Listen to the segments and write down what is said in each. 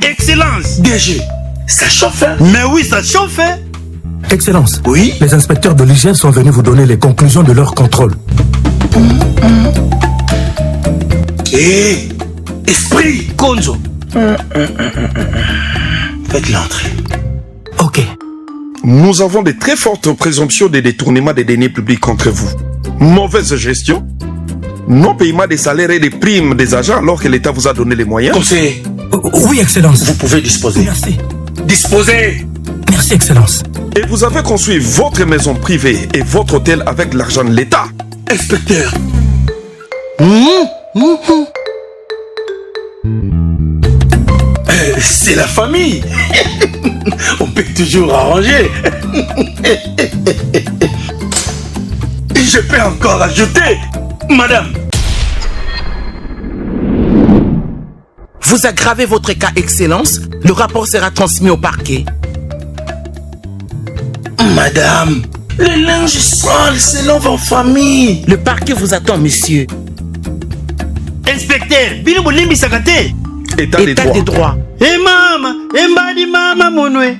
Excellence. DG, ça chauffe, hein? Mais oui, ça chauffe, hein? Excellence. Oui. Les inspecteurs de l'hygiène sont venus vous donner les conclusions de leur contrôle. Hé, esprit. Konzo. Faites l'entrée. Ok. Nous avons de très fortes présomptions de détournement des deniers publics contre vous. Mauvaise gestion, non-paiement des salaires et des primes des agents alors que l'État vous a donné les moyens. Conseiller, Oui, Excellence. vous pouvez disposer. Merci. Disposez. Merci, Excellence. Et vous avez construit votre maison privée et votre hôtel avec l'argent de l'État. Inspecteur. C'est la famille. On peut toujours arranger. Je peux encore ajouter, madame. Vous aggravez votre cas, Excellence. Le rapport sera transmis au parquet. Madame, le linge sale selon vos familles. Le parquet vous attend, monsieur. Inspecteur, bino bolimbi sakate. État des État droits. des droits. Eh mama, mbadi mama monwe.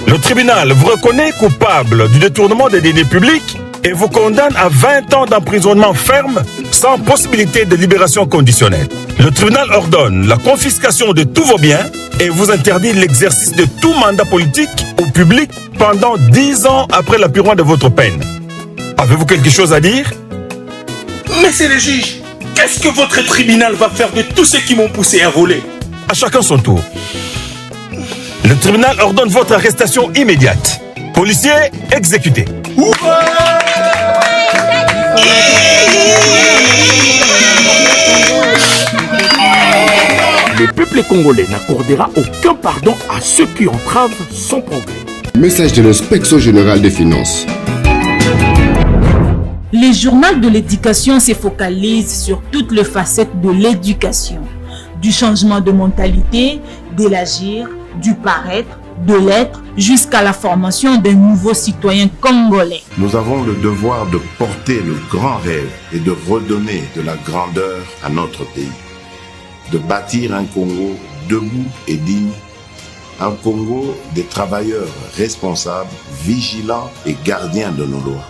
Le tribunal vous reconnaît coupable du détournement des deniers publics et vous condamne à 20 ans d'emprisonnement ferme sans possibilité de libération conditionnelle. Le tribunal ordonne la confiscation de tous vos biens et vous interdit l'exercice de tout mandat politique au public pendant 10 ans après l'apurement de votre peine. Avez-vous quelque chose à dire? Monsieur le juge, qu'est-ce que votre tribunal va faire de tous ceux qui m'ont poussé à voler? À chacun son tour. Le tribunal ordonne votre arrestation immédiate. Policiers, exécutés. Le peuple congolais n'accordera aucun pardon à ceux qui entravent son progrès. Message de l'inspection générale des finances. Le journal de l'éducation se focalise sur toutes les facettes de l'éducation, du changement de mentalité, de l'agir, du paraître, de l'être, jusqu'à la formation d'un nouveau citoyen congolais. Nous avons le devoir de porter le grand rêve et de redonner de la grandeur à notre pays. De bâtir un Congo debout et digne, un Congo des travailleurs responsables, vigilants et gardiens de nos lois.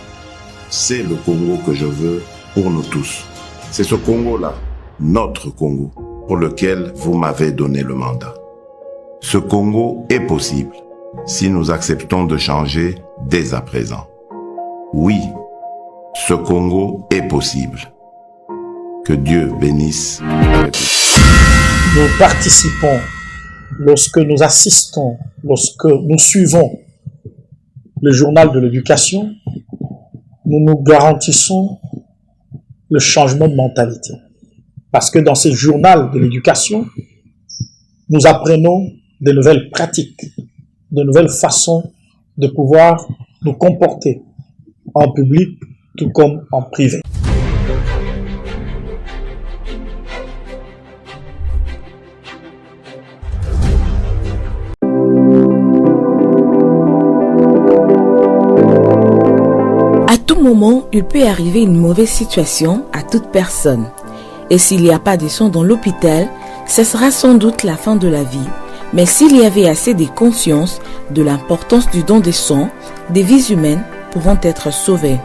C'est le Congo que je veux pour nous tous. C'est ce Congo-là, notre Congo, pour lequel vous m'avez donné le mandat. Ce Congo est possible si nous acceptons de changer dès à présent. Oui, ce Congo est possible. Que Dieu bénisse la République. Nous participons, lorsque nous assistons, lorsque nous suivons le journal de l'éducation, nous nous garantissons le changement de mentalité. Parce que dans ce journal de l'éducation, nous apprenons de nouvelles pratiques, de nouvelles façons de pouvoir nous comporter en public tout comme en privé. À tout moment, il peut arriver une mauvaise situation à toute personne. Et s'il n'y a pas de sang dans l'hôpital, ce sera sans doute la fin de la vie. Mais s'il y avait assez de conscience de l'importance du don de sang, des vies humaines pourront être sauvées.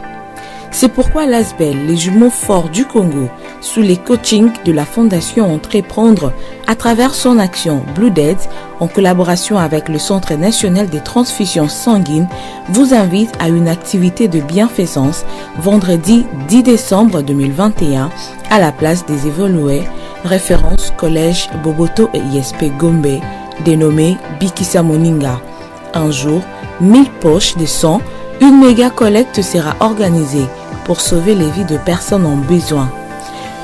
C'est pourquoi l'ASBEL, les jumeaux forts du Congo, sous les coachings de la Fondation Entreprendre, à travers son action Blue Dead, en collaboration avec le Centre national des transfusions sanguines, vous invite à une activité de bienfaisance vendredi 10 décembre 2021 à la place des évolués, référence Collège Boboto et ISP Gombe, dénommé Bikisa Moninga. Un jour, 1000 poches de sang, une méga collecte sera organisée pour sauver les vies de personnes en besoin.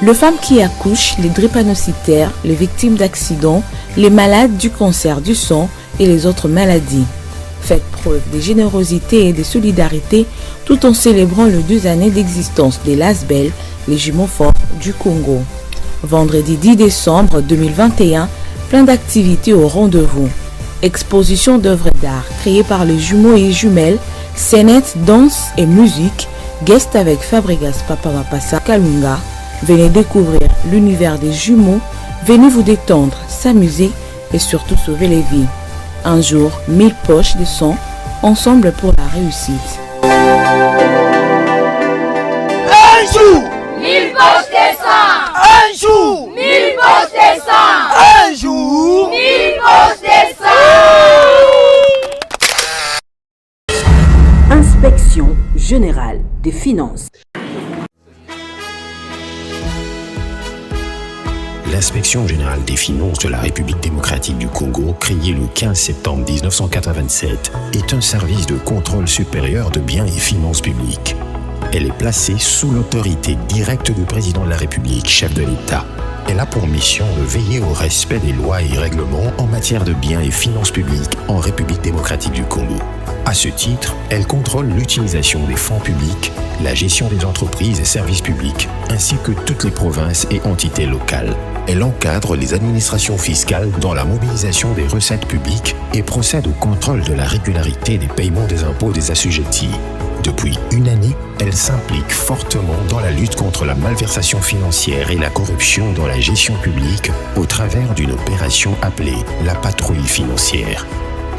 Les femmes qui accouchent, les drépanocytaires, les victimes d'accidents, les malades du cancer du sang et les autres maladies. Faites preuve de générosité et de solidarité tout en célébrant les 2 années d'existence des LASBEL, les jumeaux forts du Congo. Vendredi 10 décembre 2021, plein d'activités au rendez-vous. Exposition d'œuvres d'art créées par les jumeaux et jumelles, scénettes, danse et musique, guest avec Fabregas Papa Mapassa Kalunga. Venez découvrir l'univers des jumeaux, venez vous détendre, s'amuser et surtout sauver les vies. Un jour, 1000 poches de sang, ensemble pour la réussite. Un jour, 1000 poches de sang. Un jour, 1000 poches de sang. Un jour, 1000 poches de sang. Inspection générale des finances. L'Inspection générale des finances de la République démocratique du Congo, créée le 15 septembre 1987, est un service de contrôle supérieur de biens et finances publiques. Elle est placée sous l'autorité directe du président de la République, chef de l'État. Elle a pour mission de veiller au respect des lois et règlements en matière de biens et finances publiques en République démocratique du Congo. À ce titre, elle contrôle l'utilisation des fonds publics, la gestion des entreprises et services publics, ainsi que toutes les provinces et entités locales. Elle encadre les administrations fiscales dans la mobilisation des recettes publiques et procède au contrôle de la régularité des paiements des impôts des assujettis. Depuis une année, elle s'implique fortement dans la lutte contre la malversation financière et la corruption dans la gestion publique au travers d'une opération appelée la patrouille financière.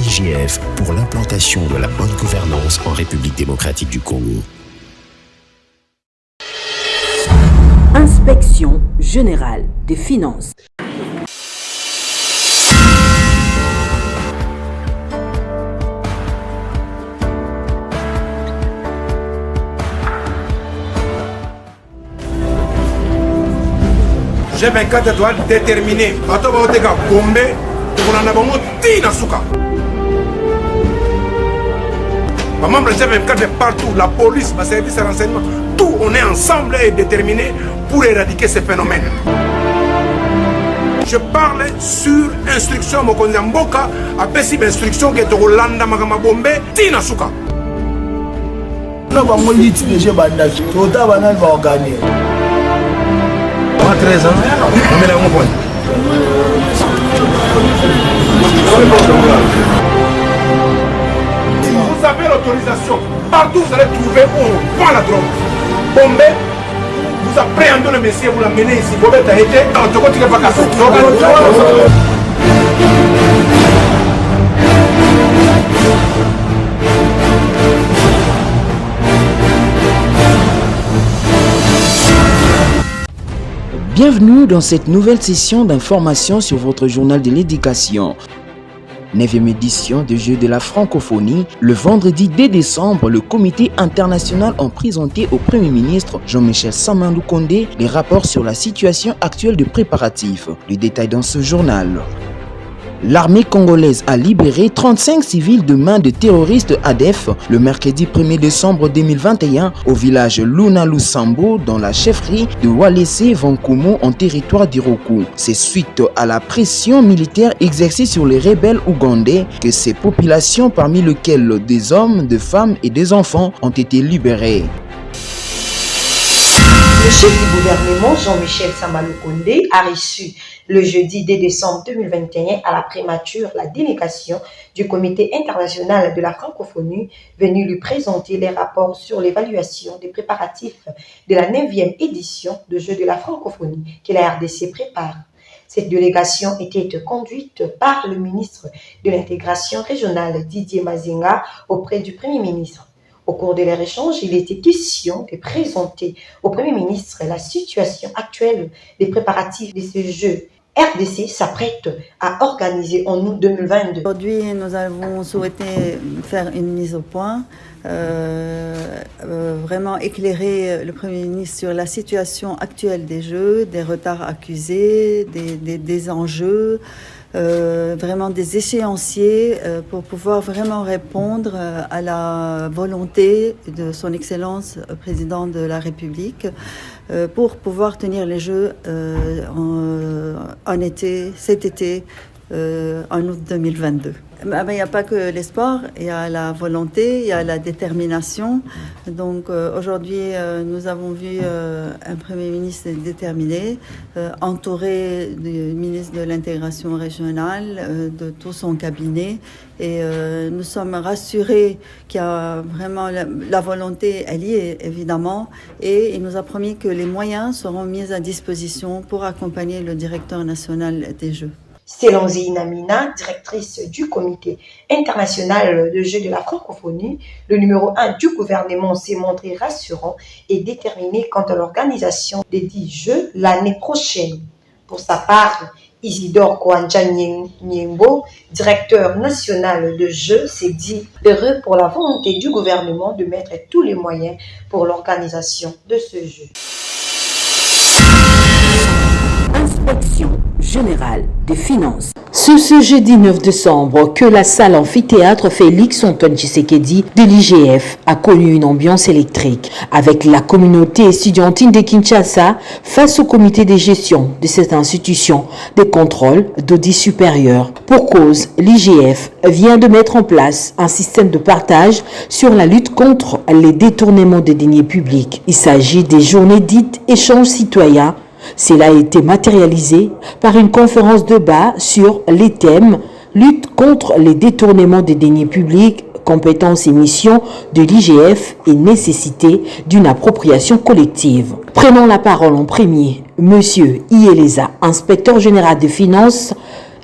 IGF pour l'implantation de la bonne gouvernance en République démocratique du Congo. Inspection générale des finances. G24 doit déterminer. Bato baoteka bombe, tokolanda bango tina suka. Les membres de G24 de partout, la police, le service de renseignement, tout, on est ensemble et déterminés pour éradiquer ces phénomènes. Je parle sur instruction, Mokonzi Mboka, après si instruction que Tolanda Magama Bombe, Tina Suka. Nous avons dit que les gens vont gagner. 13 ans, on met la bombe. Vous avez l'autorisation. Partout vous allez trouver où on vend la drogue. Bombe, vous appréhendez le messier, vous l'amenez ici. Bombe a été en tout cas, tu n'es pas cassé. Bienvenue dans cette nouvelle session d'information sur votre journal de l'éducation. 9e édition des Jeux de la francophonie, le vendredi 2 décembre, le comité international a présenté au Premier ministre Jean-Michel Samandou Kondé les rapports sur la situation actuelle des préparatifs. Les détails dans ce journal. L'armée congolaise a libéré 35 civils de main de terroristes ADF le mercredi 1er décembre 2021 au village Luna Lusambo dans la chefferie de Walese Vankumu en territoire d'Iroku. C'est suite à la pression militaire exercée sur les rebelles ougandais que ces populations, parmi lesquelles des hommes, des femmes et des enfants, ont été libérés. Le chef du gouvernement, Jean-Michel Samandou Kondé, a reçu le jeudi 2 décembre 2021 à la prémature la délégation du Comité international de la francophonie venue lui présenter les rapports sur l'évaluation des préparatifs de la 9e édition de Jeux de la francophonie que la RDC prépare. Cette délégation était conduite par le ministre de l'intégration régionale Didier Mazinga auprès du Premier ministre. Au cours de leur échange, il était question de présenter au Premier ministre la situation actuelle des préparatifs de ces Jeux. RDC s'apprête à organiser en août 2022. Aujourd'hui, nous avons souhaité faire une mise au point, vraiment éclairer le Premier ministre sur la situation actuelle des Jeux, des retards accusés, des enjeux, vraiment des échéanciers pour pouvoir vraiment répondre à la volonté de son Excellence Président de la République pour pouvoir tenir les Jeux en été, cet été en août 2022. Il n'y a pas que l'espoir, il y a la volonté, il y a la détermination. Donc aujourd'hui, nous avons vu un Premier ministre déterminé, entouré du ministre de l'intégration régionale, de tout son cabinet. Et nous sommes rassurés qu'il y a vraiment la volonté, elle y est évidemment. Et il nous a promis que les moyens seront mis à disposition pour accompagner le directeur national des Jeux. Selonzi Inamina, directrice du comité international de jeux de la francophonie, le numéro 1 du gouvernement s'est montré rassurant et déterminé quant à l'organisation des 10 jeux l'année prochaine. Pour sa part, Isidore Kwanja Nyembo, directeur national de jeux, s'est dit heureux pour la volonté du gouvernement de mettre tous les moyens pour l'organisation de ce jeu. Inspection générale des finances. C'est ce jeudi 9 décembre que la salle amphithéâtre Félix Antoine Tshisekedi de l'IGF a connu une ambiance électrique avec la communauté estudiantine de Kinshasa face au comité de gestion de cette institution des contrôles d'audit supérieur. Pour cause, l'IGF vient de mettre en place un système de partage sur la lutte contre les détournements des deniers publics. Il s'agit des journées dites échanges citoyens. Cela a été matérialisé par une conférence de débat sur les thèmes lutte contre les détournements des deniers publics, compétences et missions de l'IGF et nécessité d'une appropriation collective. Prenons la parole en premier, Monsieur Ieleza, inspecteur général des finances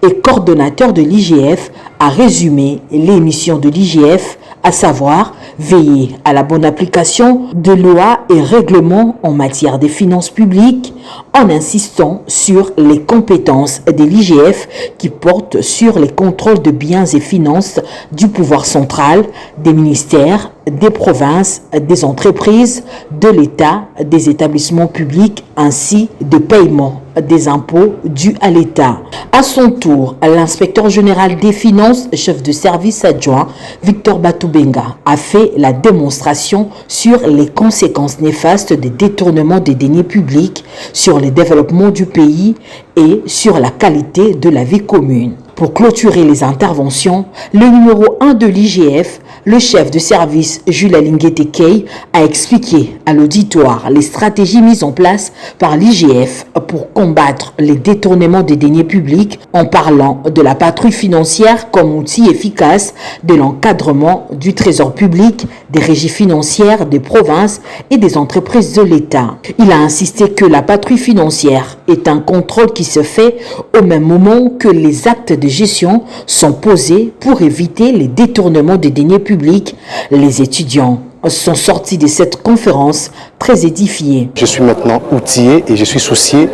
et coordonnateur de l'IGF, a résumé les missions de l'IGF, à savoir veiller à la bonne application de lois et règlements en matière des finances publiques, en insistant sur les compétences de l'IGF qui portent sur les contrôles de biens et finances du pouvoir central, des ministères, des provinces, des entreprises, de l'État, des établissements publics ainsi de paiement des impôts dus à l'État. À son tour, l'inspecteur général des finances, chef de service adjoint, Victor Batoubenga, a fait la démonstration sur les conséquences néfastes des détournements des deniers publics sur le développement du pays et sur la qualité de la vie commune. Pour clôturer les interventions, le numéro 1 de l'IGF, le chef de service Jules Alinguetekei, a expliqué à l'auditoire les stratégies mises en place par l'IGF pour combattre les détournements des deniers publics en parlant de la patrouille financière comme outil efficace de l'encadrement du trésor public, des régies financières, des provinces et des entreprises de l'État. Il a insisté que la patrouille financière est un contrôle qui se fait au même moment que les actes de gestion sont posés pour éviter les détournements des deniers publics. Les étudiants sont sortis de cette conférence très édifiés. Je suis maintenant outillé et je suis soucié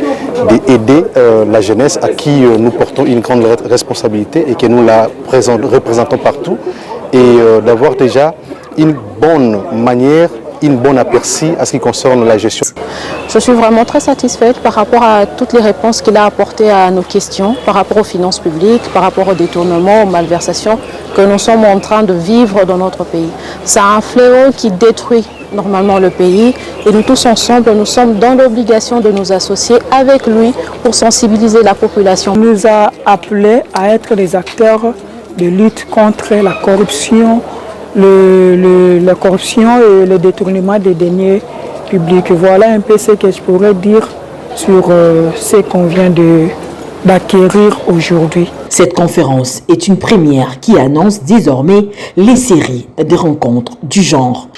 d'aider la jeunesse à qui nous portons une grande responsabilité et que nous la représentons partout et d'avoir déjà une bonne manière, une bonne aperçu à ce qui concerne la gestion. Je suis vraiment très satisfaite par rapport à toutes les réponses qu'il a apportées à nos questions, par rapport aux finances publiques, par rapport aux détournements, aux malversations que nous sommes en train de vivre dans notre pays. C'est un fléau qui détruit normalement le pays et nous tous ensemble, nous sommes dans l'obligation de nous associer avec lui pour sensibiliser la population. Il nous a appelés à être des acteurs de lutte contre la corruption, la corruption et le détournement des deniers publics. Voilà un peu ce que je pourrais dire sur ce qu'on vient d'acquérir aujourd'hui. Cette conférence est une première qui annonce désormais les séries de rencontres du genre.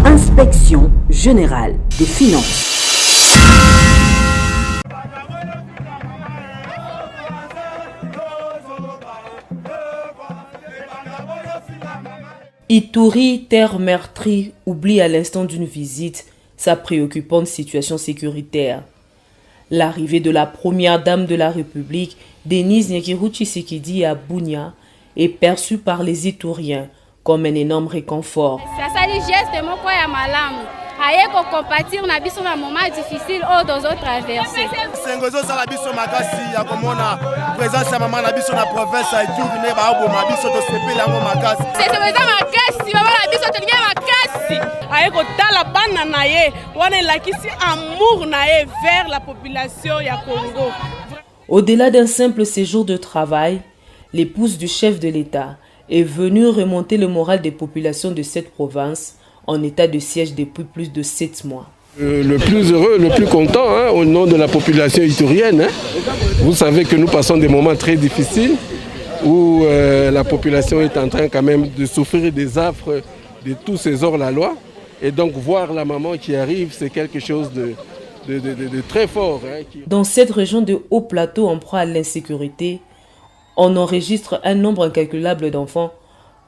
Inspection générale des finances. Ituri, terre meurtrie, oublie à l'instant d'une visite sa préoccupante situation sécuritaire. L'arrivée de la première dame de la République, Denise Nyekeru Tshisekedi à Bunia, est perçue par les Ituriens comme un énorme réconfort. ayeko compatir na biso na moment difficile au dozo traverser. Sengozo sala biso makasi ya komona présence ya mama na biso na province ya Ituri ne ba oboma biso to sepela ngo makasi. C'est makasi mama na biso to linga makasi. Ayeko tala bana na ye wana lakisi amour na ye vers la population ya Congo. Au-delà d'un simple séjour de travail, l'épouse du chef de l'État est venue remonter le moral des populations de cette province en état de siège depuis plus de 7 mois. Le plus heureux, le plus content, au nom de la population iturienne. Vous savez que nous passons des moments très difficiles où la population est en train quand même de souffrir des affres de tous ces hors-la-loi. Et donc voir la maman qui arrive, c'est quelque chose de très fort. Dans cette région de haut plateau en proie à l'insécurité, on enregistre un nombre incalculable d'enfants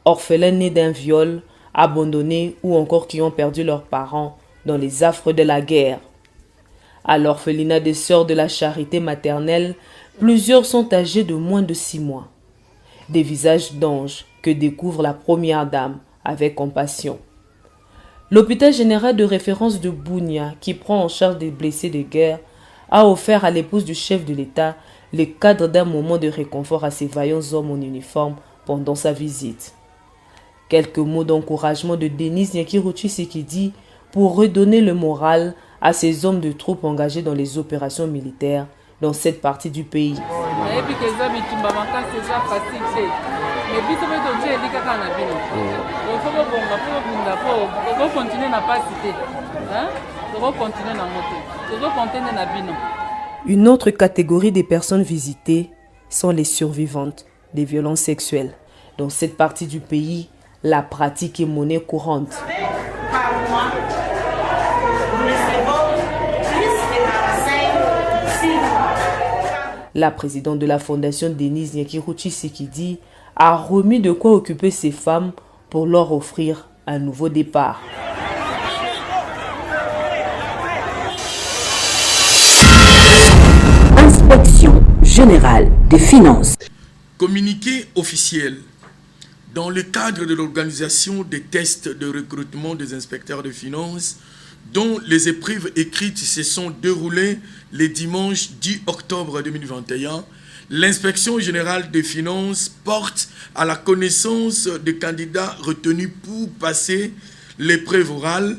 orphelins nés d'un viol, abandonnés ou encore qui ont perdu leurs parents dans les affres de la guerre. À l'orphelinat des sœurs de la charité maternelle, plusieurs sont âgés de moins de 6 mois. Des visages d'anges que découvre la première dame avec compassion. L'hôpital général de référence de Bunia, qui prend en charge des blessés de guerre, a offert à l'épouse du chef de l'État le cadre d'un moment de réconfort à ces vaillants hommes en uniforme pendant sa visite. Quelques mots d'encouragement de Denise Nyakiruchi Sekedi pour redonner le moral à ces hommes de troupes engagés dans les opérations militaires dans cette partie du pays. Une autre catégorie des personnes visitées sont les survivantes des violences sexuelles. Dans cette partie du pays, la pratique est monnaie courante. La présidente de la fondation Denise Nyakiruchi Sekedi a remis de quoi occuper ces femmes pour leur offrir un nouveau départ. Inspection générale des finances. Communiqué officiel. Dans le cadre de l'organisation des tests de recrutement des inspecteurs de finances, dont les épreuves écrites se sont déroulées le dimanche 10 octobre 2021, l'inspection générale des finances porte à la connaissance des candidats retenus pour passer l'épreuve orale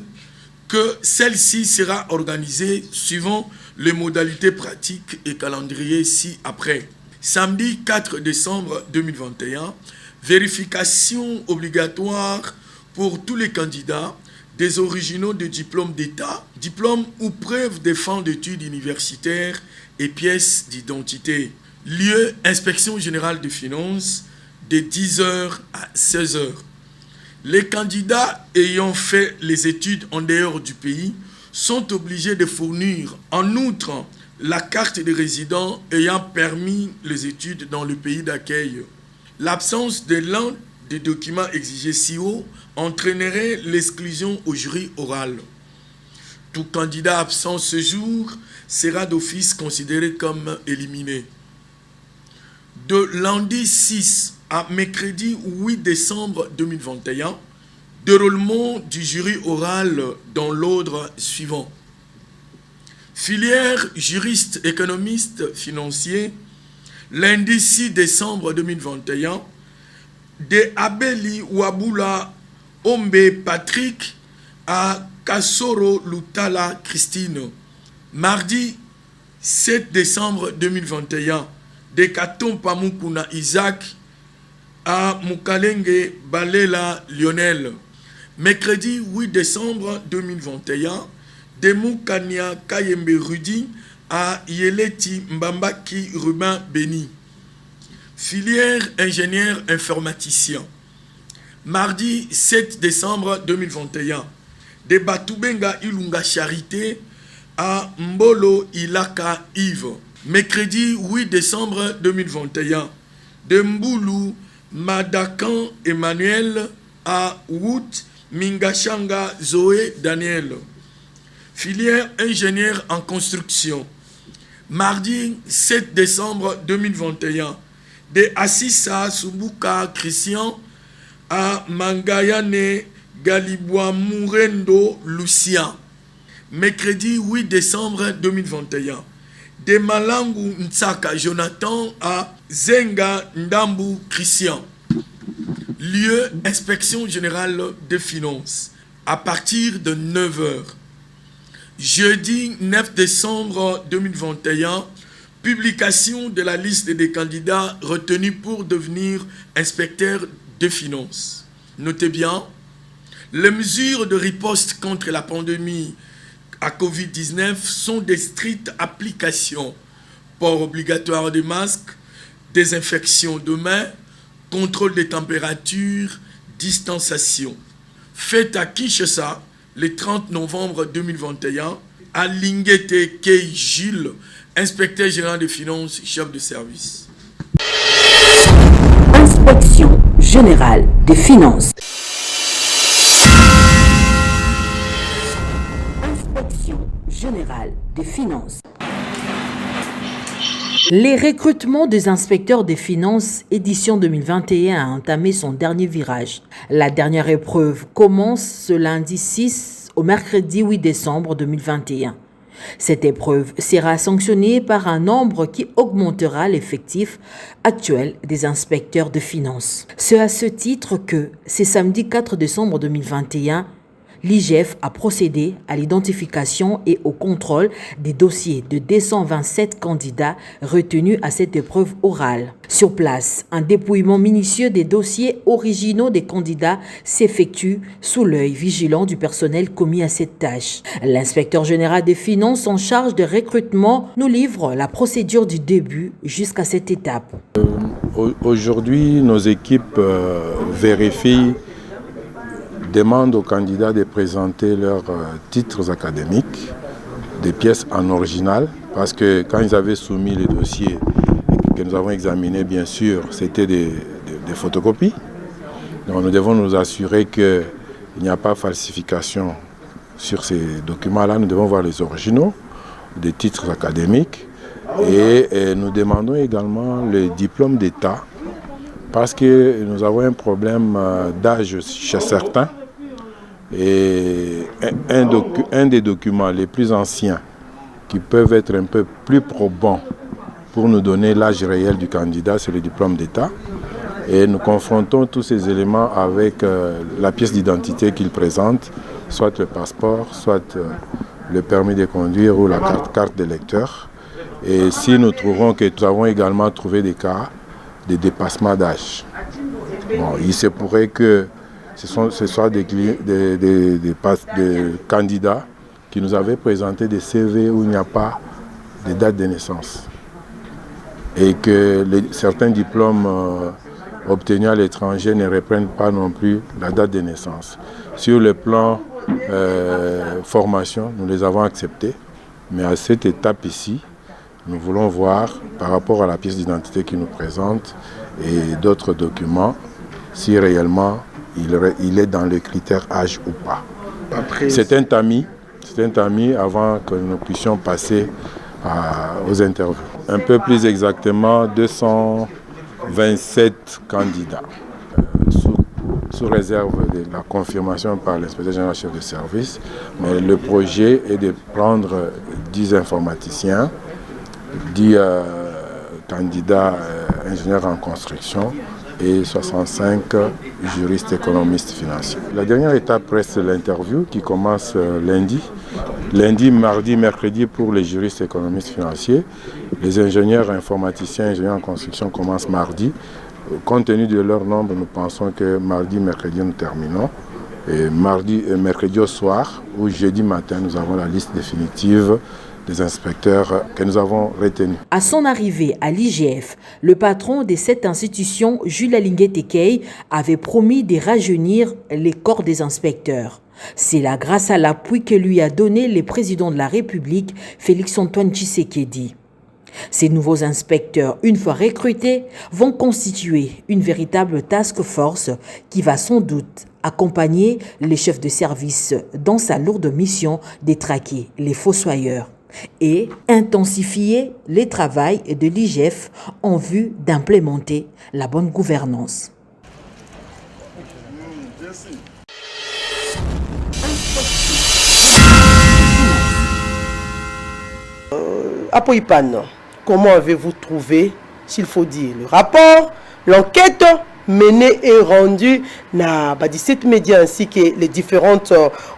que celle-ci sera organisée suivant les modalités pratiques et calendrier ci-après. Samedi 4 décembre 2021, vérification obligatoire pour tous les candidats des originaux de diplômes d'État, diplômes ou preuves de fin d'études universitaires et pièces d'identité. Lieu, inspection générale des finances, de 10h à 16h. Les candidats ayant fait les études en dehors du pays sont obligés de fournir en outre la carte de résident ayant permis les études dans le pays d'accueil. L'absence de l'un des documents exigés si haut entraînerait l'exclusion au jury oral. Tout candidat absent ce jour sera d'office considéré comme éliminé. De lundi 6 à mercredi 8 décembre 2021, déroulement du jury oral dans l'ordre suivant. Filière juriste, économiste, financier, lundi 6 décembre 2021, de Abeli Wabula Ombe Patrick à Kassoro Lutala Christine. Mardi 7 décembre 2021, de Katompa Mukuna Isaac à Mukalenge Balela Lionel. Mercredi 8 décembre 2021, de Mukania Kayembe Rudi à Yeleti Mbambaki Ruben Beni. Filière ingénieur informaticien. Mardi 7 décembre 2021, de Batubenga Ilunga Charité à Mbolo Ilaka Yves. Mercredi 8 décembre 2021, de Mboulou Madakan Emmanuel à Wout Mingashanga Zoé Daniel. Filière ingénieur en construction. Mardi 7 décembre 2021, de Assissa Subuka Christian à Mangayane Galibwa Mourendo Lucien. Mercredi 8 décembre 2021, de Malangu Ntsaka Jonathan à Zenga Ndambu Christian. Lieu, inspection générale des finances, à partir de 9h. Jeudi 9 décembre 2021, Publication de la liste des candidats retenus pour devenir inspecteurs de finances. Notez bien, les mesures de riposte contre la pandémie à Covid-19 sont de strictes applications. Port obligatoire des masques, désinfection de mains, contrôle des températures, distanciation. Fait à Kinshasa le 30 novembre 2021 à Lingete Kei Gilles, inspecteur général des finances, chef de service. Inspection générale des finances. Inspection générale des finances. Les recrutements des inspecteurs des finances édition 2021 a entamé son dernier virage. La dernière épreuve commence ce lundi 6 au mercredi 8 décembre 2021. Cette épreuve sera sanctionnée par un nombre qui augmentera l'effectif actuel des inspecteurs de finances. C'est à ce titre que, ce samedi 4 décembre 2021, l'IGF a procédé à l'identification et au contrôle des dossiers de 227 candidats retenus à cette épreuve orale. Sur place, un dépouillement minutieux des dossiers originaux des candidats s'effectue sous l'œil vigilant du personnel commis à cette tâche. L'inspecteur général des finances en charge de recrutement nous livre la procédure du début jusqu'à cette étape. Aujourd'hui, nos équipes vérifient, demande aux candidats de présenter leurs titres académiques, des pièces en original, parce que quand ils avaient soumis les dossiers que nous avons examinés, bien sûr, c'était des photocopies. Donc nous devons nous assurer qu'il n'y a pas de falsification sur ces documents-là. Nous devons voir les originaux des titres académiques et nous demandons également le diplôme d'État, parce que nous avons un problème d'âge chez certains. Et un des documents les plus anciens qui peuvent être un peu plus probants pour nous donner l'âge réel du candidat, c'est le diplôme d'État. Et nous confrontons tous ces éléments avec la pièce d'identité qu'il présente, soit le passeport, soit le permis de conduire ou la carte d'électeur. Et si nous trouvons que nous avons également trouvé des cas de dépassement d'âge. Bon, il se pourrait que ce soit des candidats qui nous avaient présenté des CV où il n'y a pas de date de naissance. Et que certains diplômes obtenus à l'étranger ne reprennent pas non plus la date de naissance. Sur le plan formation, nous les avons acceptés. Mais à cette étape ici, nous voulons voir par rapport à la pièce d'identité qu'ils nous présentent et d'autres documents, si réellement il est dans le critère âge ou pas. C'est un tamis avant que nous puissions passer aux interviews. Un peu plus exactement 227 candidats, sous réserve de la confirmation par l'inspecteur général chef de service. Mais le projet est de prendre 10 informaticiens, 10 candidats ingénieurs en construction et 65 juristes économistes financiers. La dernière étape reste l'interview qui commence lundi. Lundi, mardi, mercredi pour les juristes économistes financiers. Les ingénieurs informaticiens, ingénieurs en construction commencent mardi. Compte tenu de leur nombre, nous pensons que mardi, mercredi, nous terminons. Et mercredi au soir ou jeudi matin, nous avons la liste définitive des inspecteurs que nous avons retenus. À son arrivée à l'IGF, le patron de cette institution, Jules Lingete Kei, avait promis de rajeunir les corps des inspecteurs. C'est là grâce à l'appui que lui a donné le président de la République, Félix-Antoine Tshisekedi. Ces nouveaux inspecteurs, une fois recrutés, vont constituer une véritable task force qui va sans doute accompagner les chefs de service dans sa lourde mission de traquer les fossoyeurs et intensifier les travaux de l'IGF en vue d'implémenter la bonne gouvernance. Apoïpan, comment avez-vous trouvé, s'il faut dire, le rapport, l'enquête mené et rendu na 17 médias ainsi que les différentes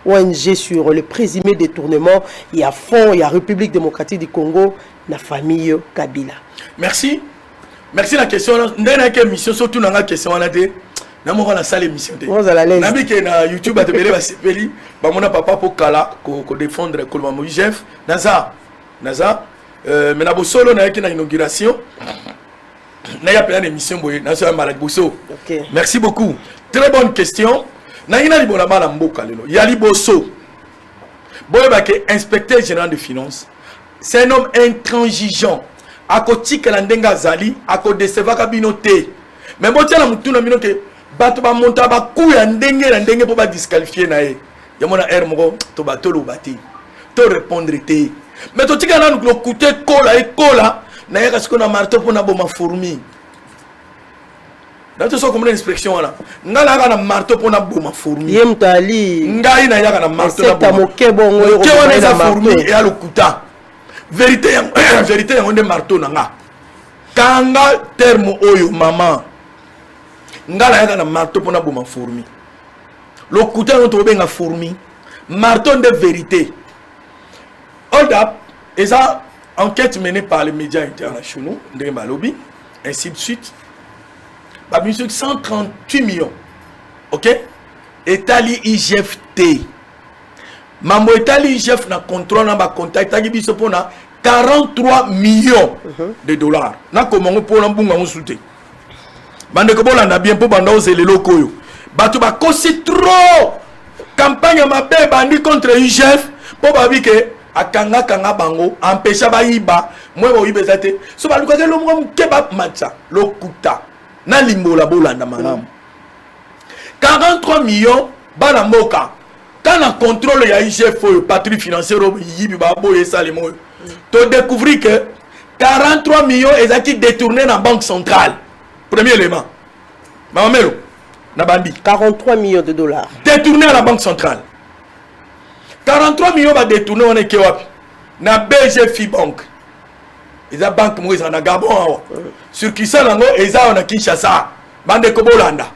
ONG sur le présumé détournement. Il y a Fonds, il y a République démocratique du Congo, la famille Kabila. Merci. Merci la question. Ndena ke mission surtout dans la question on a dit na mo na salle émission te. Na bi ke na YouTube a te bele ba sepeli ba mona papa pour kala ko défendre ko mo Jeff naza mais na bo solo na yaki na inauguration na ya plein émission boye na so malade boso. Merci beaucoup. Très bonne question. Na ina libona bala mboka lelo. Yali boso. Boye ba ke inspecteur général de finances. C'est un homme intransigeant. Akotika la ndenga zali, akodeseva kabino te. Mais bon tiens la mutuna mino ke bato ba monta ba ku ya ndenge pour ba disqualifier na e. Ya mona air moko to ba to lo bati. To répondre te. Mais to tika na lo kute kola na ya kasiko na marteau pour na boma fourmi. Dans tout ça comme une inspection là. Ngala na marteau pour na boma fourmi. Yem tali. Ngai na ya na marteau na boma. Moke bongo yo. Ke na fourmi et a lo kuta. Vérité on est marteau nanga. Kanga terme oyo maman. Ngala yaka na marteau pona boma fourmi. Le couteau on to benga fourmi. Marteau de vérité. Hold up, et ça enquête menée par les médias internationaux, Ndemba Lobby, ainsi de suite. Bah monsieur 138 millions. OK? Etali IGFT. Mambo Etali IGF na contrôle na ba contact taki biso pona 43 millions de dollars. Na komongo pona mbunga musuté. Bande ko bolanda bien po banda ozele lokoyo. Bato ba kosi trop campagne mabe bandi contre IGF po ba bike akanga bango empêcher ba yiba moi bo yibe zate. So ba luka lo mo keba matcha lokuta. Na limbola bolanda manam. 43 millions bana moka. Quand on contrôle ya IGF patrie financière yibi ba boye salemo to découvrir que 43 millions ezaki détournés dans la banque centrale. Premier élément. Mamelo na bandi 43 millions de dollars détournés à la banque centrale. 43 millions va détourner on est ke wapi na BGFI Bank. Eza banque mo eza na Gabon. Sur qui ça nango eza na Kinshasa. Bande ko bolanda.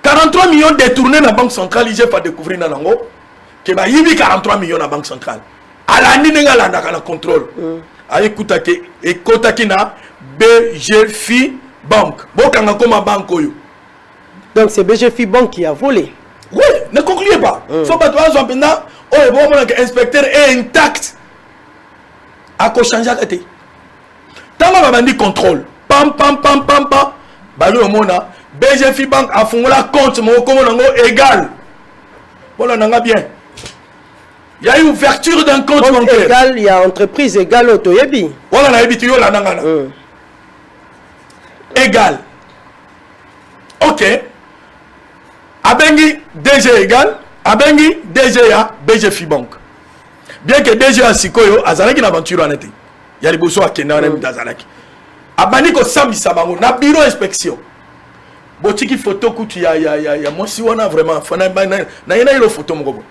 43 millions détournés dans la banque centrale, il a découvert dans l'ango que bah il 43 millions dans la banque centrale. À l'année n'enga la na contrôle. Aïe koutake et kotaki na BGFI Bank. Bokanga comme banque yo. Donc c'est BGFI Bank qui a volé. Oui, ne concluez pas. Faut pas toi en pendant oh bon mon inspecteur est intact. A ko changer à côté. Tant va bandi contrôle. Pam. Bah yo mona BGFI Bank a fondé la compte mon comme égal. Voilà nanga bien. Il y a eu ouverture d'un compte bancaire. Égal, il y a entreprise égale au Toyebi. Voilà na habitué la nanga. Égal. OK. Abengi DG égal, abengi DG à BGFI Bank. Bien que DG a sikoyo azalaki na aventure en été. Il y a les bosso à Kenya même d'azalaki. Abani ko sambi sabango na bureau inspection. Botiki photo kutu ya moi si wana vraiment fana na yena ilo photo moko.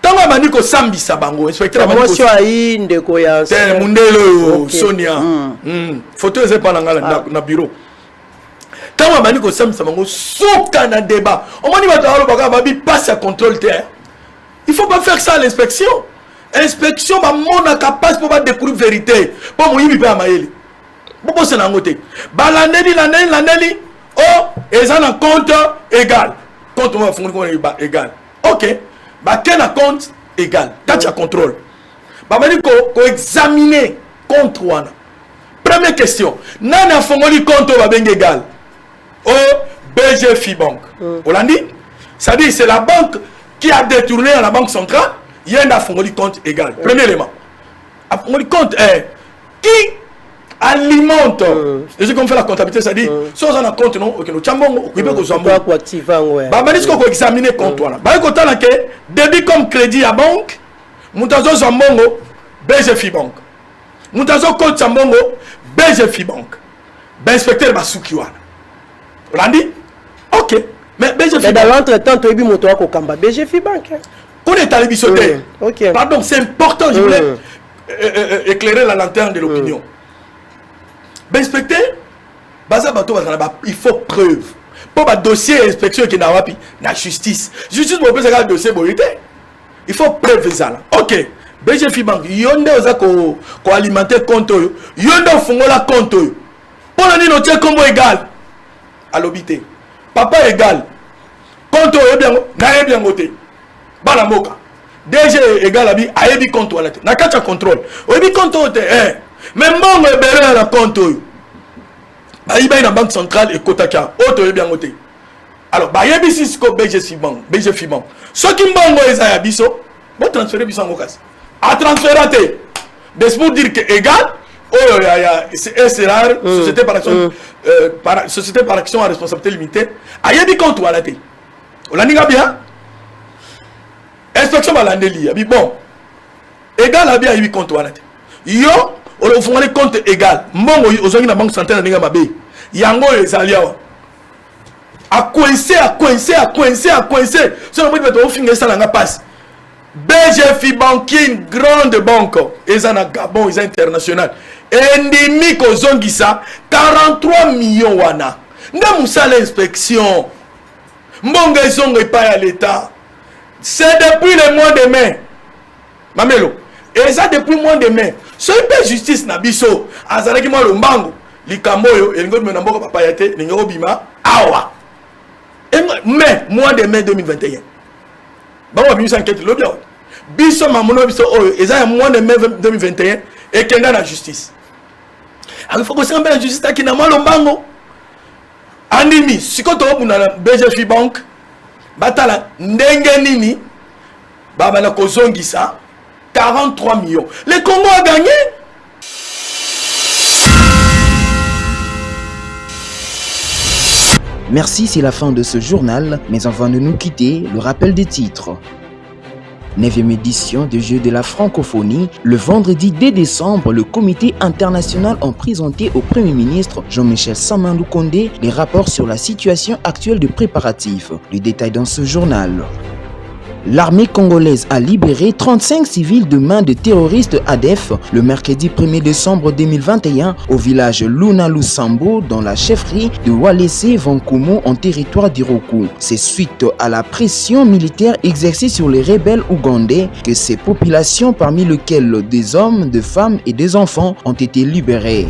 Tango abani ko sambi sabango inspecteur abani ko moi si ndeko ya Mundelo Sonia. Photo eze pa na bureau. Tango abani ko sambi sabango soka na débat. On m'a dit batalo baka babi passe à contrôle terre. Il faut pas faire ça à l'inspection. Inspection ba mona capable pour pas découvrir vérité. Pour mo yibi pa maeli. Bobo c'est na ngote. Ba l'année oh, et ça un compte égal. Compte on va fournir égal. OK. Bah quel compte égal. Quand tu as contrôle. Bah me dit qu'on examiner compte wana. Première question. Nana fongoli compte va bien égal. Oh, BGFI Bank. On l'a dit. Ça dit c'est la banque qui a détourné à la banque centrale. Il y a un fongoli compte égal. Premier élément. A fongoli compte qui alimente et ce qu'on fait la comptabilité ça dit si on a compte non OK nous chambongo il peut que soit bon activant ouais bah mais qu'on examiner compte là bah ko tala que débit comme crédit à banque mutazo zambongo BGFI Bank mutazo compte zambongo BGFI Bank ben inspecteur basuki wana Randi OK mais BGFI dans l'entretemps to ebi moto ko kamba BGFI Bank on est à l'ébisoté OK pardon c'est important je voulais éclairer la lanterne de l'opinion. Ben inspecteur, Il faut preuve. Pour le dossier inspection qui n'a pas la justice. Justice pour le dossier il faut preuve ça. OK. BGF Bank, yonde oza ko alimenter compte yo. Yonde fongola compte yo. Pour la dire noter combo égal à l'obité. Papa égal. Compte yo bien na bien côté. Bana moka. DG égal abi ayebi compte wala te. Na kacha contrôle. Oyebi compte te mais mbongo ebele na compte yo. Ayiba na banque centrale et Kotaka. Auto yo bien côté. Alors ba yebi Cisco BGF Bank. Ce qui mbongo eza ya biso, bon transférer biso ngokasi. A transférer pour dire que égal SRR société par action à responsabilité limitée a yebi compte wala te olaninga bien inspection balandeli abi bon égal a bien yebi compte wala te yo on fongole compte égal mbongo ozongi na banque centrale ninga mabe yango ezali awa a coincé so na beto ofinga ça nga passe BGF Bank, une grande banque, ils ont un Gabon, ils ont international. Endémique aux Zongisa, 43 millions wana. Nous avons l'inspection. Mbonga Zongo pas à l'État. C'est depuis le mois de mai. Mamelo. Et ça depuis le mois de mai. Ce n'est justice Nabiso. Azaraki mo lombango. Likamoyo. Et l'ingod menamboko papayate. L'ingod bima. Awa. Mais mois de mai 2021. Bon, on a mis enquête le bien. Biso mamono biso oyo eza mois de mai 2021 et kenda na justice. Alors il faut que ça la justice qui na malombango. Animi sikoto buna na BGF Bank batala ndenge nini baba na kozongisa 43 millions. Le Congo a gagné. Merci, c'est la fin de ce journal, mais avant de nous quitter, le rappel des titres. 9e édition des Jeux de la francophonie, le vendredi 2 décembre, le comité international a présenté au Premier ministre Jean-Michel Sama Lukonde les rapports sur la situation actuelle de préparatifs. Le détail dans ce journal. L'armée congolaise a libéré 35 civils de main de terroristes ADF le mercredi 1er décembre 2021 au village Luna Lusambo dans la chefferie de Walese Vankumo en territoire d'Iroku. C'est suite à la pression militaire exercée sur les rebelles ougandais que ces populations parmi lesquelles des hommes, des femmes et des enfants ont été libérées.